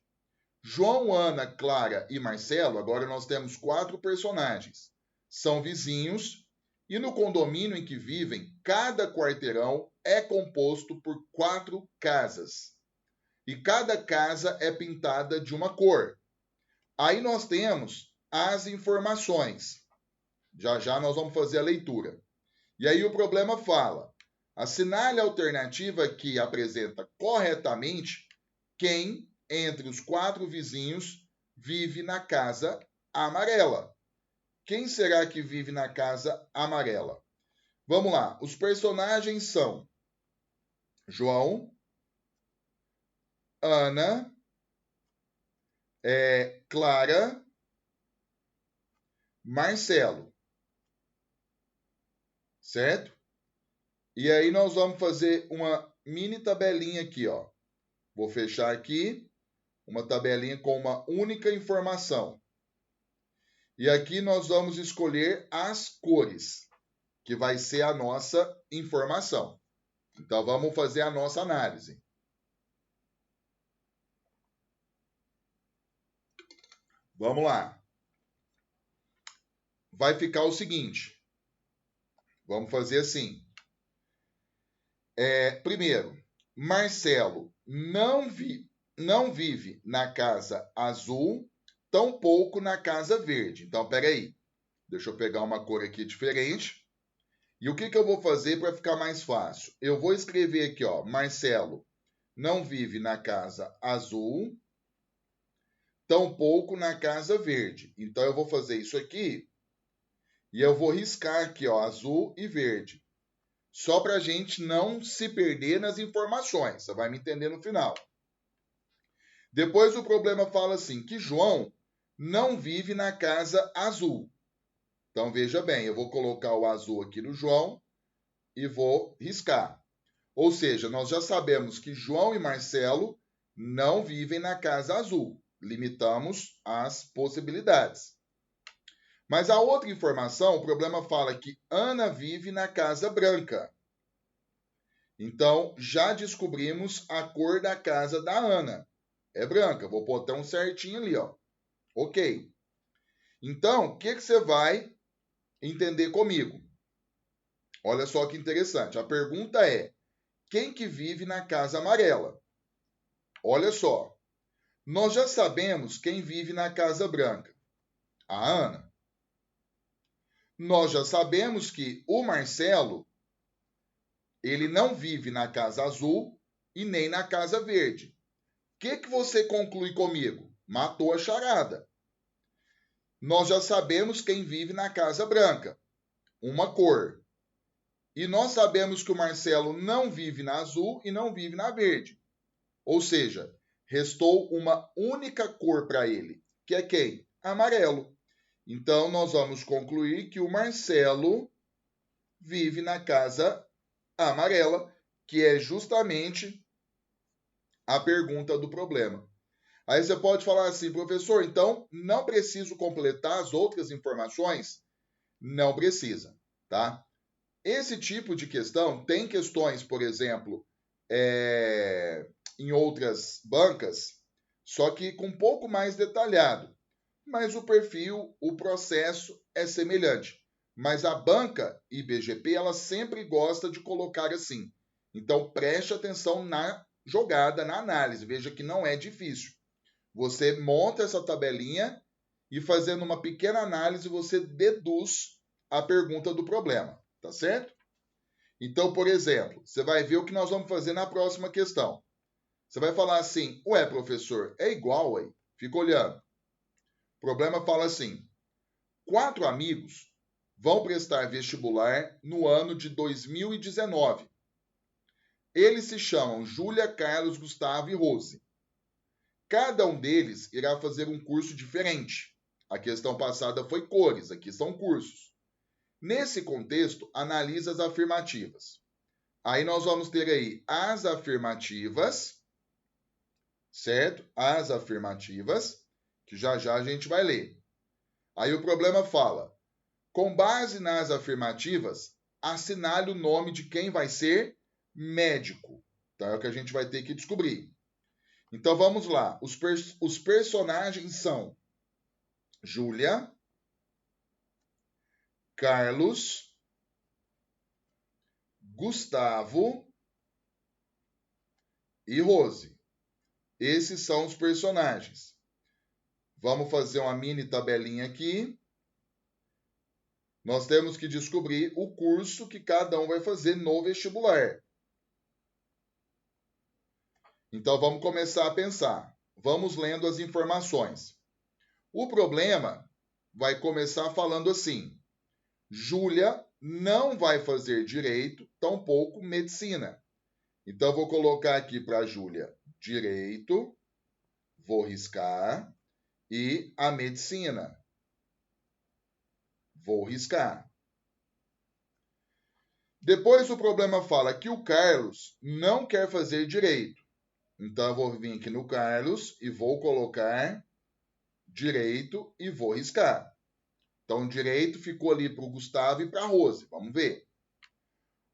João, Ana, Clara e Marcelo, agora nós temos 4 personagens. São vizinhos e no condomínio em que vivem, cada quarteirão é composto por 4 casas. E cada casa é pintada de uma cor. Aí nós temos as informações. Já já nós vamos fazer a leitura. E aí o problema fala: assinale a alternativa que apresenta corretamente quem, entre os 4 vizinhos, vive na casa amarela. Quem será que vive na casa amarela? Vamos lá. Os personagens são João, Ana, Clara, Marcelo. Certo? E aí nós vamos fazer uma mini tabelinha aqui, ó. Vou fechar aqui uma tabelinha com uma única informação. E aqui nós vamos escolher as cores, que vai ser a nossa informação. Então vamos fazer a nossa análise. Vamos lá. Vai ficar o seguinte. Vamos fazer assim. Primeiro, Marcelo não vive na casa azul, tampouco na casa verde. Então, peraí. Deixa eu pegar uma cor aqui diferente. E o que eu vou fazer para ficar mais fácil? Eu vou escrever aqui, ó, Marcelo não vive na casa azul, tampouco na casa verde. Então, eu vou fazer isso aqui e eu vou riscar aqui, ó, azul e verde. Só para a gente não se perder nas informações. Você vai me entender no final. Depois o problema fala assim, que João não vive na casa azul. Então, veja bem, eu vou colocar o azul aqui no João e vou riscar. Ou seja, nós já sabemos que João e Marcelo não vivem na casa azul. Limitamos as possibilidades. Mas a outra informação, o problema fala que Ana vive na casa branca. Então, já descobrimos a cor da casa da Ana. É branca. Vou botar um certinho ali, ó. Ok. Então, o que você vai entender comigo? Olha só que interessante. A pergunta é, quem que vive na casa amarela? Olha só. Nós já sabemos quem vive na casa branca. A Ana. Nós já sabemos que o Marcelo, ele não vive na casa azul e nem na casa verde. O que você conclui comigo? Matou a charada. Nós já sabemos quem vive na casa branca, uma cor. E nós sabemos que o Marcelo não vive na azul e não vive na verde. Ou seja, restou uma única cor para ele, que é quem? Amarelo. Então, nós vamos concluir que o Marcelo vive na casa amarela, que é justamente a pergunta do problema. Aí você pode falar assim, professor, então não preciso completar as outras informações? Não precisa, tá? Esse tipo de questão, tem questões, por exemplo, em outras bancas, só que com um pouco mais detalhado. Mas o perfil, o processo é semelhante. Mas a banca IBGP, ela sempre gosta de colocar assim. Então, preste atenção na jogada, na análise. Veja que não é difícil. Você monta essa tabelinha e fazendo uma pequena análise, você deduz a pergunta do problema, tá certo? Então, por exemplo, você vai ver o que nós vamos fazer na próxima questão. Você vai falar assim, ué, professor, é igual aí. Fica olhando. O problema fala assim, 4 amigos vão prestar vestibular no ano de 2019. Eles se chamam Júlia, Carlos, Gustavo e Rose. Cada um deles irá fazer um curso diferente. A questão passada foi cores, aqui são cursos. Nesse contexto, analisa as afirmativas. Aí nós vamos ter aí as afirmativas, certo? As afirmativas, que já já a gente vai ler. Aí o problema fala, com base nas afirmativas, assinale o nome de quem vai ser médico. Então é o que a gente vai ter que descobrir. Então vamos lá. Os personagens são Júlia, Carlos, Gustavo e Rose. Esses são os personagens. Vamos fazer uma mini tabelinha aqui. Nós temos que descobrir o curso que cada um vai fazer no vestibular. Então vamos começar a pensar. Vamos lendo as informações. O problema vai começar falando assim: Júlia não vai fazer direito, tampouco medicina. Então eu vou colocar aqui para a Júlia direito, vou riscar, e a medicina. Vou riscar. Depois o problema fala que o Carlos não quer fazer direito. Então eu vou vir aqui no Carlos e vou colocar direito e vou riscar. Então direito ficou ali para o Gustavo e para a Rose. Vamos ver.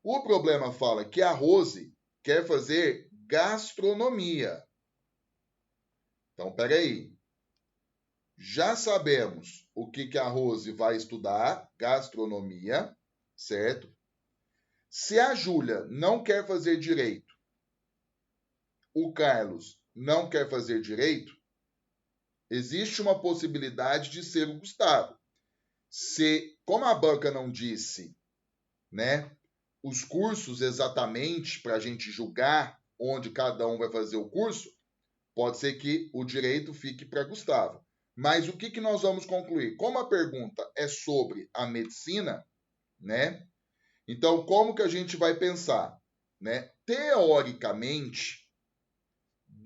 O problema fala que a Rose quer fazer gastronomia. Então peraí. Já sabemos o que a Rose vai estudar, gastronomia, certo? Se a Júlia não quer fazer direito, o Carlos não quer fazer direito, existe uma possibilidade de ser o Gustavo. Como a banca não disse, né, os cursos exatamente para a gente julgar onde cada um vai fazer o curso, pode ser que o direito fique para Gustavo. Mas o que nós vamos concluir? Como a pergunta é sobre a medicina, né? Então, como que a gente vai pensar? Né? Teoricamente,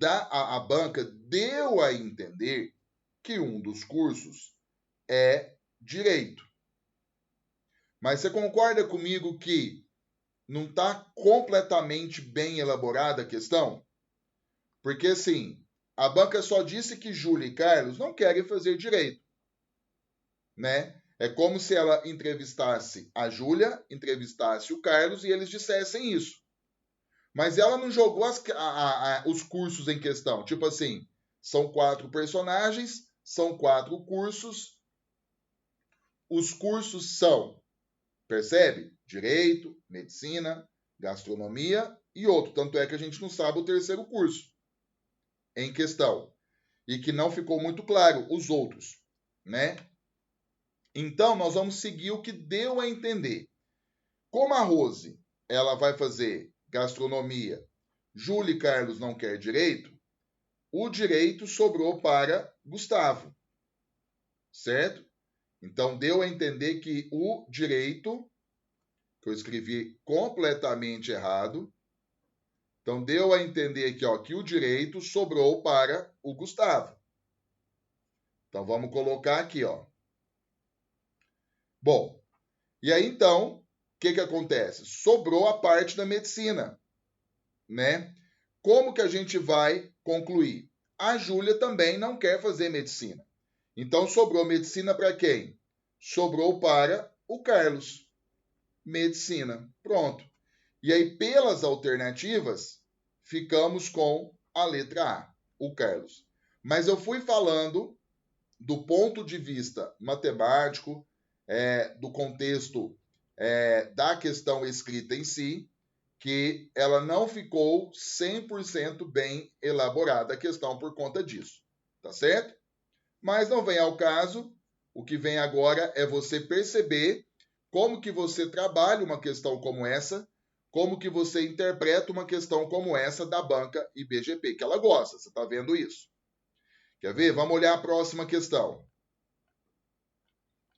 a banca deu a entender que um dos cursos é direito. Mas você concorda comigo que não está completamente bem elaborada a questão? Porque, assim, a banca só disse que Júlia e Carlos não querem fazer direito, né? É como se ela entrevistasse a Júlia, entrevistasse o Carlos e eles dissessem isso. Mas ela não jogou os cursos em questão. Tipo assim, são 4 personagens, são 4 cursos. Os cursos são, percebe? Direito, medicina, gastronomia e outro. Tanto é que a gente não sabe o terceiro curso em questão. E que não ficou muito claro os outros, né? Então, nós vamos seguir o que deu a entender. Como a Rose, ela vai fazer gastronomia, Júlia e Carlos não quer direito, o direito sobrou para Gustavo, certo? Então, deu a entender que o direito, que eu escrevi completamente errado, então deu a entender aqui, ó, que o direito sobrou para o Gustavo. Então, vamos colocar aqui, ó. Bom, e aí então, o que acontece? Sobrou a parte da medicina, né? Como que a gente vai concluir? A Júlia também não quer fazer medicina. Então sobrou medicina para quem? Sobrou para o Carlos. Medicina. Pronto. E aí, pelas alternativas, ficamos com a letra A, o Carlos. Mas eu fui falando do ponto de vista matemático, do contexto da questão escrita em si, que ela não ficou 100% bem elaborada a questão por conta disso, tá certo? Mas não vem ao caso, o que vem agora é você perceber como que você trabalha uma questão como essa, como que você interpreta uma questão como essa da banca IBGP, que ela gosta, você está vendo isso. Quer ver? Vamos olhar a próxima questão.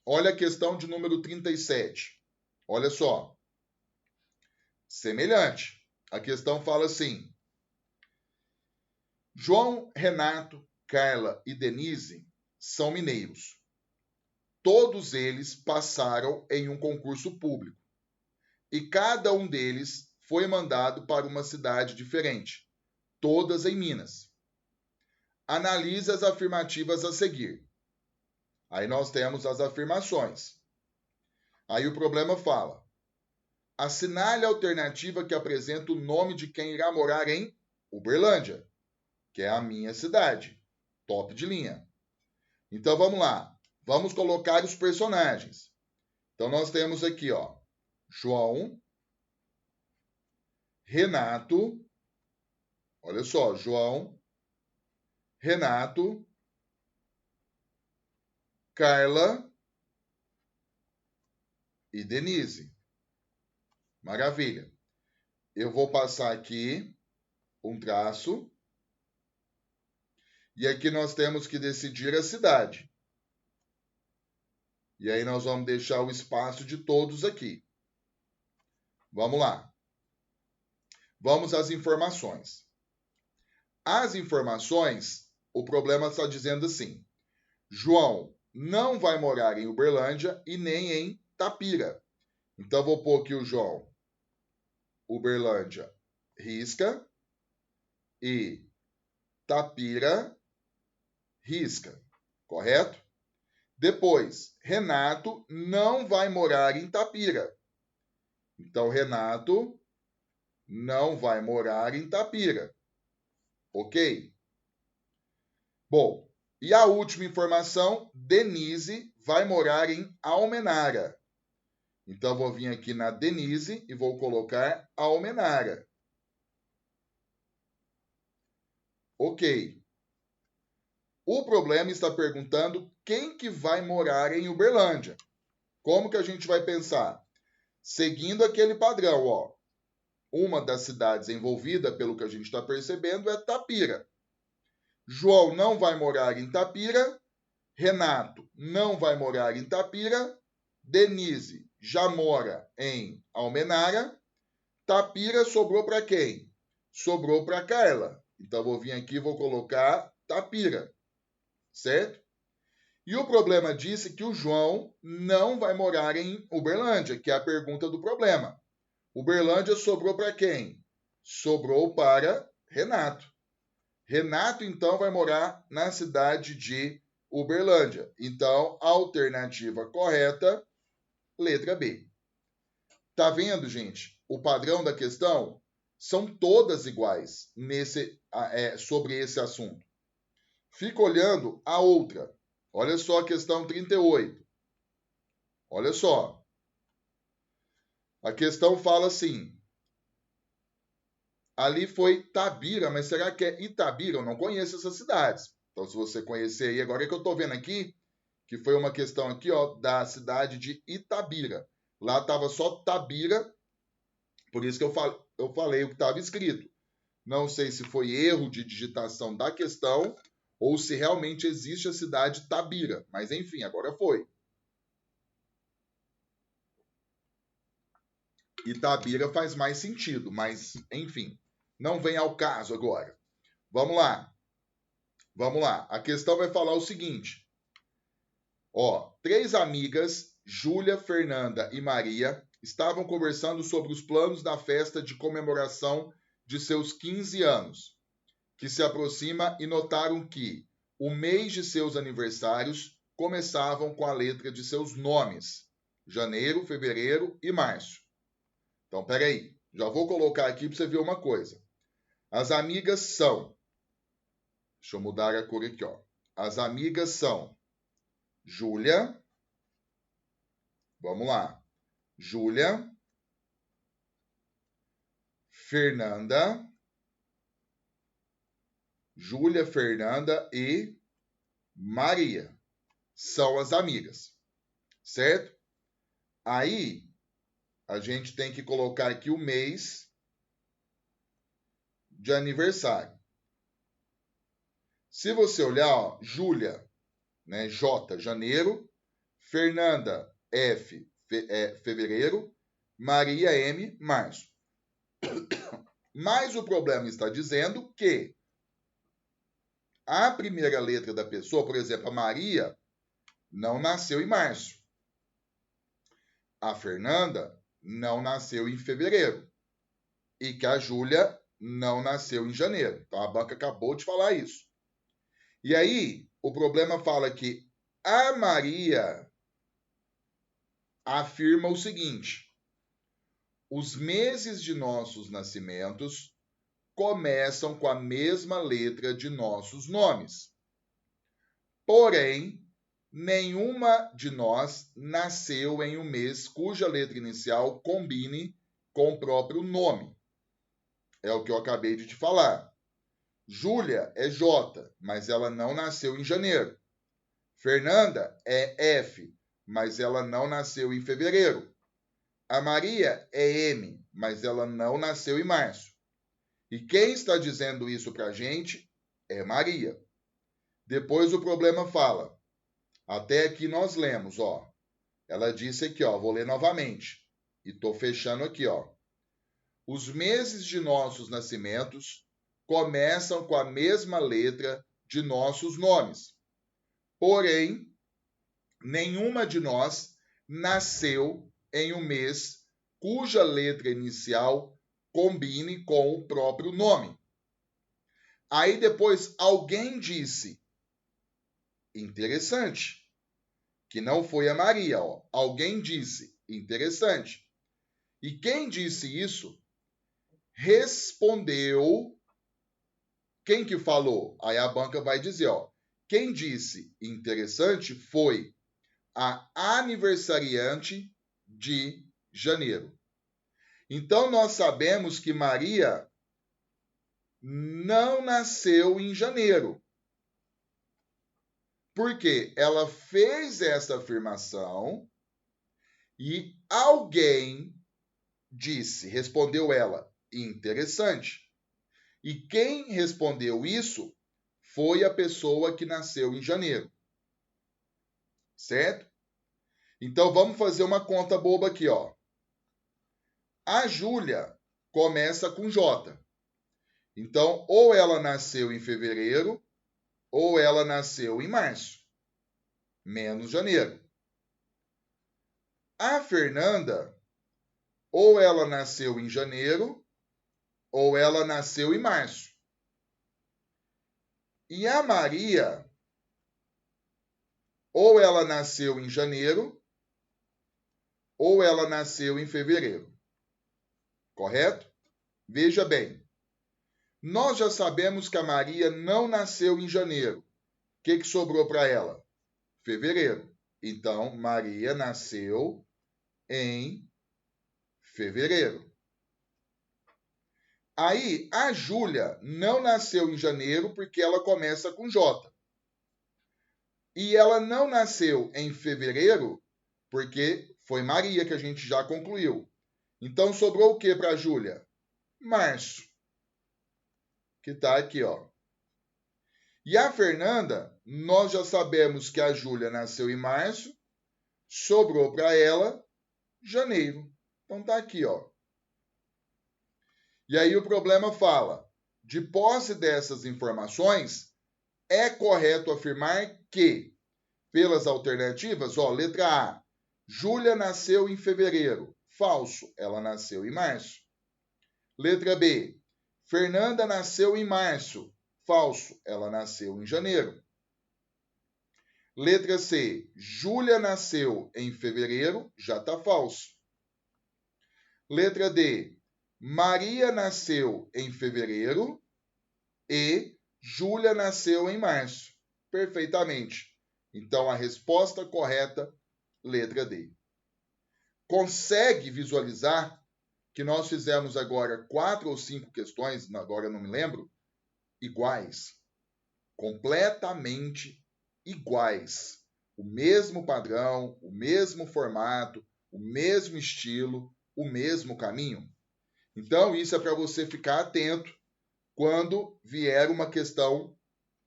Olha a questão de número 37. Olha só. Semelhante. A questão fala assim: João, Renato, Carla e Denise são mineiros. Todos eles passaram em um concurso público e cada um deles foi mandado para uma cidade diferente, todas em Minas. Analise as afirmativas a seguir. Aí nós temos as afirmações. Aí o problema fala: assinale a alternativa que apresenta o nome de quem irá morar em Uberlândia, que é a minha cidade. Top de linha. Então vamos lá. Vamos colocar os personagens. Então nós temos aqui, ó, João, Renato, olha só, João, Renato, Carla e Denise. Maravilha. Eu vou passar aqui um traço. E aqui nós temos que decidir a cidade. E aí nós vamos deixar o espaço de todos aqui. Vamos lá. Vamos às informações. As informações, o problema está dizendo assim: João não vai morar em Uberlândia e nem em Tapira. Então vou pôr aqui o João, Uberlândia, risca, e Tapira, risca, correto? Depois, Renato não vai morar em Tapira. Então, Renato não vai morar em Tapira. Ok? Bom, e a última informação, Denise vai morar em Almenara. Então, vou vir aqui na Denise e vou colocar Almenara. Ok. O problema está perguntando quem que vai morar em Uberlândia. Como que a gente vai pensar? Seguindo aquele padrão, ó. Uma das cidades envolvida, pelo que a gente está percebendo, é Tapira. João não vai morar em Tapira. Renato não vai morar em Tapira. Denise já mora em Almenara. Tapira sobrou para quem? Sobrou para Carla. Então, vou vir aqui e vou colocar Tapira. Certo? E o problema disse que o João não vai morar em Uberlândia, que é a pergunta do problema. Uberlândia sobrou para quem? Sobrou para Renato. Renato, então, vai morar na cidade de Uberlândia. Então, a alternativa correta, letra B. Tá vendo, gente? O padrão da questão são todas iguais sobre esse assunto. Fica olhando a outra. Olha só a questão 38. Olha só. A questão fala assim. Ali foi Tabira, mas será que é Itabira? Eu não conheço essas cidades. Então, se você conhecer aí, agora é que eu estou vendo aqui, que foi uma questão aqui, ó, da cidade de Itabira. Lá estava só Tabira, por isso que eu falei o que estava escrito. Não sei se foi erro de digitação da questão ou se realmente existe a cidade Tabira. Mas, enfim, agora foi. Itabira faz mais sentido, mas, enfim, não vem ao caso agora. Vamos lá. Vamos lá. A questão vai falar o seguinte. Ó, 3 amigas, Júlia, Fernanda e Maria, estavam conversando sobre os planos da festa de comemoração de seus 15 anos, que se aproxima, e notaram que o mês de seus aniversários começavam com a letra de seus nomes: janeiro, fevereiro e março. Então, peraí, já vou colocar aqui para você ver uma coisa. As amigas são... Deixa eu mudar a cor aqui, ó. As amigas são Júlia. Vamos lá. Júlia, Fernanda. Júlia, Fernanda e Maria. São as amigas. Certo? Aí, a gente tem que colocar aqui o mês de aniversário. Se você olhar, ó, Júlia, né, J, janeiro, Fernanda, F, fevereiro, Maria, M, março. Mas o problema está dizendo que a primeira letra da pessoa, por exemplo, a Maria, não nasceu em março. A Fernanda não nasceu em fevereiro. E que a Júlia não nasceu em janeiro. Então a banca acabou de falar isso. E aí, o problema fala que a Maria afirma o seguinte: os meses de nossos nascimentos começam com a mesma letra de nossos nomes. Porém, nenhuma de nós nasceu em um mês cuja letra inicial combine com o próprio nome. É o que eu acabei de te falar. Júlia é J, mas ela não nasceu em janeiro. Fernanda é F, mas ela não nasceu em fevereiro. A Maria é M, mas ela não nasceu em março. E quem está dizendo isso para a gente é Maria. Depois o problema fala. Até aqui nós lemos, ó. Ela disse aqui, ó, vou ler novamente. E estou fechando aqui, ó. Os meses de nossos nascimentos começam com a mesma letra de nossos nomes. Porém, nenhuma de nós nasceu em um mês cuja letra inicial combine com o próprio nome. Aí depois alguém disse, interessante, que não foi a Maria, ó. Alguém disse, interessante. E quem disse isso respondeu. Quem que falou? Aí a banca vai dizer, ó. Quem disse interessante foi a aniversariante de janeiro. Então nós sabemos que Maria não nasceu em janeiro. Porque ela fez essa afirmação e alguém disse, respondeu ela, interessante. E quem respondeu isso foi a pessoa que nasceu em janeiro. Certo? Então vamos fazer uma conta boba aqui, ó. A Júlia começa com J. Então, ou ela nasceu em fevereiro, ou ela nasceu em março, menos janeiro. A Fernanda, ou ela nasceu em janeiro, ou ela nasceu em março. E a Maria, ou ela nasceu em janeiro, ou ela nasceu em fevereiro. Correto? Veja bem. Nós já sabemos que a Maria não nasceu em janeiro. O que sobrou para ela? Fevereiro. Então, Maria nasceu em fevereiro. Aí, a Júlia não nasceu em janeiro porque ela começa com J. E ela não nasceu em fevereiro porque foi Maria que a gente já concluiu. Então, sobrou o que para a Júlia? Março. Que está aqui, ó. E a Fernanda, nós já sabemos que a Júlia nasceu em março, sobrou para ela janeiro. Então tá aqui, ó. E aí o problema fala: de posse dessas informações, é correto afirmar que, pelas alternativas, ó, letra A, Júlia nasceu em fevereiro. Falso, ela nasceu em março. Letra B, Fernanda nasceu em março. Falso, ela nasceu em janeiro. Letra C, Júlia nasceu em fevereiro, já está falso. Letra D, Maria nasceu em fevereiro e Júlia nasceu em março. Perfeitamente. Então a resposta correta, letra D. Consegue visualizar que nós fizemos agora 4 ou 5 questões, agora não me lembro, iguais. Completamente iguais. O mesmo padrão, o mesmo formato, o mesmo estilo, o mesmo caminho? Então, isso é para você ficar atento quando vier uma questão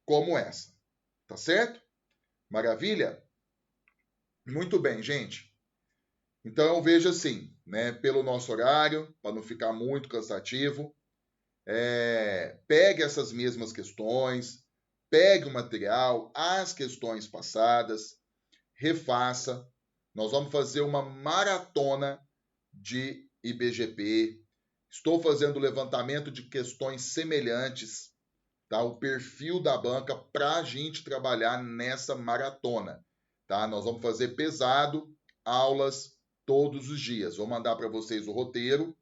como essa. Tá certo? Maravilha? Muito bem, gente. Então, eu vejo assim, né, pelo nosso horário, para não ficar muito cansativo, pegue essas mesmas questões, pegue o material, as questões passadas, refaça. Nós vamos fazer uma maratona de IBGP. Estou fazendo levantamento de questões semelhantes, tá? O perfil da banca para a gente trabalhar nessa maratona, tá? Nós vamos fazer pesado, aulas todos os dias. Vou mandar para vocês o roteiro,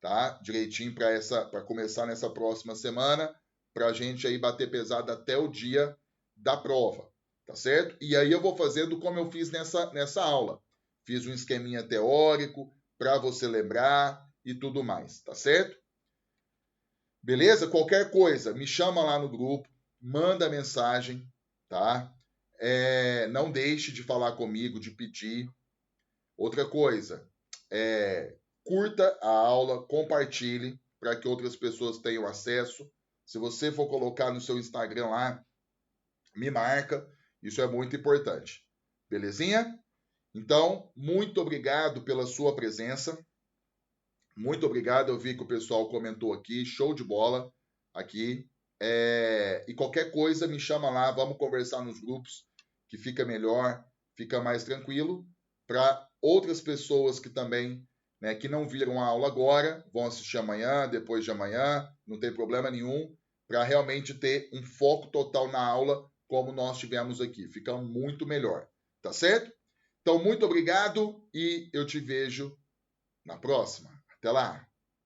tá? Direitinho para começar nessa próxima semana, para a gente aí bater pesado até o dia da prova, tá certo? E aí eu vou fazendo como eu fiz nessa aula. Fiz um esqueminha teórico para você lembrar e tudo mais, tá certo? Beleza? Qualquer coisa, me chama lá no grupo, manda mensagem, tá? Não deixe de falar comigo, de pedir. Outra coisa, curta a aula, compartilhe para que outras pessoas tenham acesso. Se você for colocar no seu Instagram lá, me marca. Isso é muito importante. Belezinha? Então, muito obrigado pela sua presença. Muito obrigado. Eu vi que o pessoal comentou aqui. Show de bola aqui. E qualquer coisa, me chama lá. Vamos conversar nos grupos, que fica melhor, fica mais tranquilo. Para outras pessoas que também, né, que não viram a aula agora, vão assistir amanhã, depois de amanhã, não tem problema nenhum, para realmente ter um foco total na aula, como nós tivemos aqui. Fica muito melhor. Tá certo? Então, muito obrigado e eu te vejo na próxima. Até lá!